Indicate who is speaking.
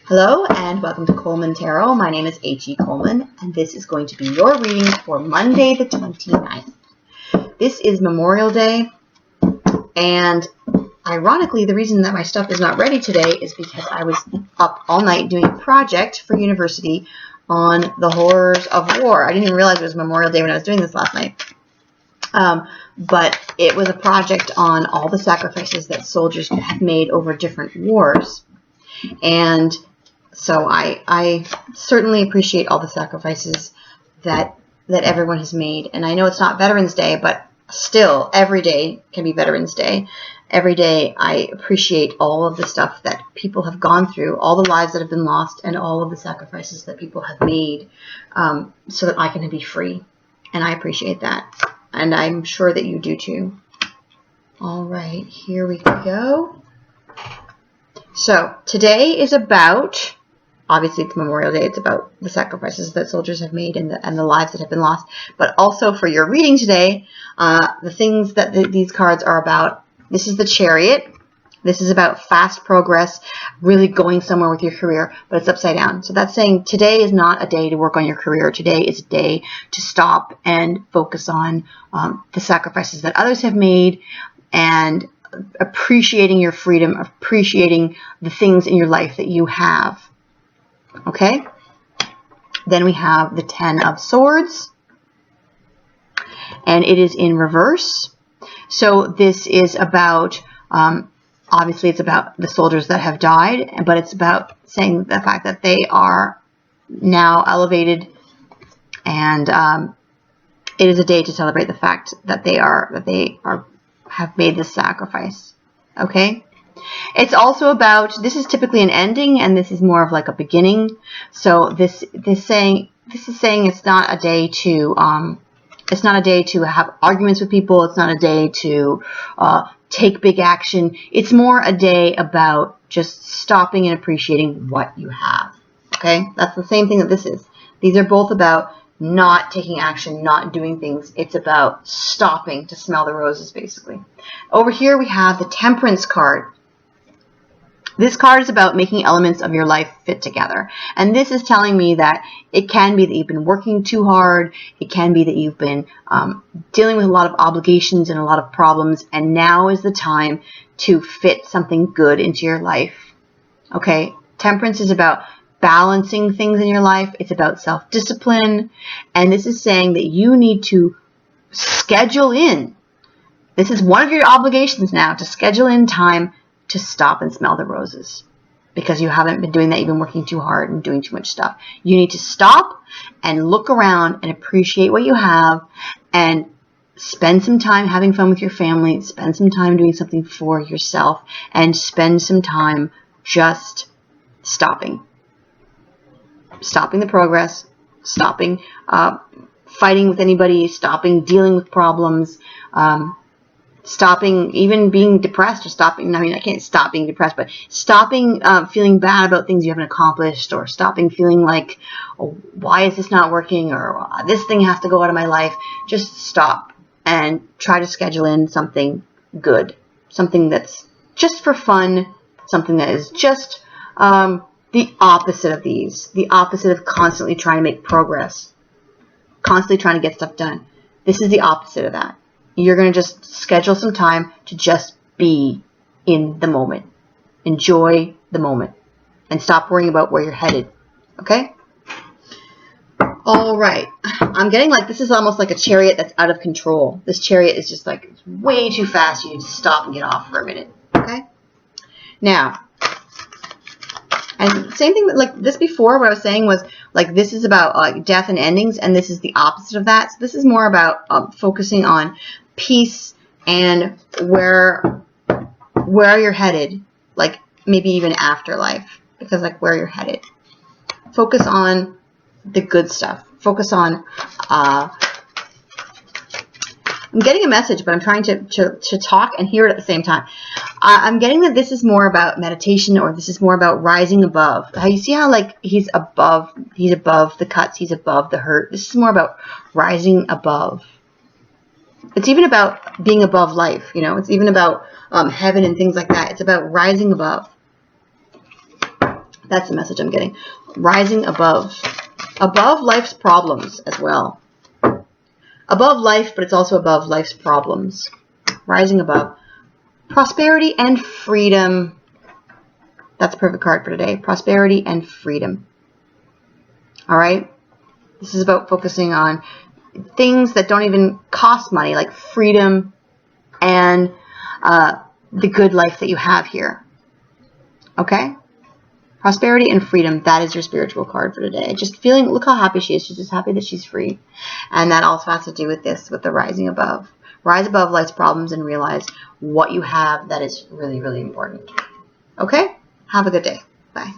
Speaker 1: Hello and welcome to Coleman Tarot. My name is H.E. Coleman and this is going to be your reading for Monday the 29th. This is Memorial Day, and ironically the reason that my stuff is not ready today is because I was up all night doing a project for university on the horrors of war. I didn't even realize it was Memorial Day when I was doing this last night. But it was a project on all the sacrifices that soldiers have made over different wars. And so I certainly appreciate all the sacrifices that everyone has made. And I know it's not Veterans Day, but still, every day can be Veterans Day. Every day I appreciate all of the stuff that people have gone through, all the lives that have been lost, and all of the sacrifices that people have made so that I can be free. And I appreciate that. And I'm sure that you do too. All right, here we go. So today is about, obviously it's Memorial Day, it's about the sacrifices that soldiers have made and the lives that have been lost. But also for your reading today, the things that these cards are about. This is the Chariot. This is about fast progress, really going somewhere with your career, but it's upside down. So that's saying today is not a day to work on your career. Today is a day to stop and focus on the sacrifices that others have made and appreciating your freedom, appreciating the things in your life that you have. Okay? Then we have the Ten of Swords, and it is in reverse. So this is about obviously, it's about the soldiers that have died, but it's about saying the fact that they are now elevated, and it is a day to celebrate the fact that they have made this sacrifice. Okay, it's also about, this is typically an ending, and this is more of like a beginning. So this is saying it's not a day to have arguments with people. It's not a day to take big action. It's more a day about just stopping and appreciating what you have. Okay? That's the same thing that this is. These are both about not taking action, not doing things. It's about stopping to smell the roses, basically. Over here we have the Temperance card. This card is about making elements of your life fit together. And this is telling me that it can be that you've been working too hard. It can be that you've been dealing with a lot of obligations and a lot of problems. And now is the time to fit something good into your life. Okay? Temperance is about balancing things in your life. It's about self-discipline. And this is saying that you need to schedule in. This is one of your obligations now, to schedule in time to stop and smell the roses, because you haven't been doing that. You've been working too hard and doing too much stuff. You need to stop and look around and appreciate what you have and spend some time having fun with your family, spend some time doing something for yourself, and spend some time just stopping the progress, stopping fighting with anybody, stopping dealing with problems, stopping even being depressed, or stopping, I can't stop being depressed, but stopping feeling bad about things you haven't accomplished, or stopping feeling like, oh, why is this not working, or this thing has to go out of my life. Just stop and try to schedule in something good, something that's just for fun, something that is just the opposite of these, the opposite of constantly trying to make progress, constantly trying to get stuff done. This is the opposite of that. You're going to just schedule some time to just be in the moment. Enjoy the moment. And stop worrying about where you're headed. Okay? All right. I'm getting like this is almost like a chariot that's out of control. This chariot is just like way too fast. You need to stop and get off for a minute. Okay? Now, and same thing like this before, what I was saying was like this is about like death and endings, and this is the opposite of that. So this is more about focusing on peace and where you're headed, like maybe even afterlife, because like where you're headed. Focus on the good stuff. Focus on I'm getting a message, but I'm trying to talk and hear it at the same time. I'm getting that this is more about meditation, or this is more about rising above. How you see how like he's above the cuts, he's above the hurt. This is more about rising above. It's even about being above life, you know. It's even about heaven and things like that. It's about rising above. That's the message I'm getting. Rising above. Above life's problems as well. Above life, but it's also above life's problems. Rising above. Prosperity and freedom. That's a perfect card for today. Prosperity and freedom. All right? This is about focusing on things that don't even cost money, like freedom and the good life that you have here. Okay? Prosperity and freedom, that is your spiritual card for today. Just feeling, look how happy she is. She's just happy that she's free. And that also has to do with this, with the rising above. Rise above life's problems and realize what you have that is really, really important. Okay? Have a good day. Bye.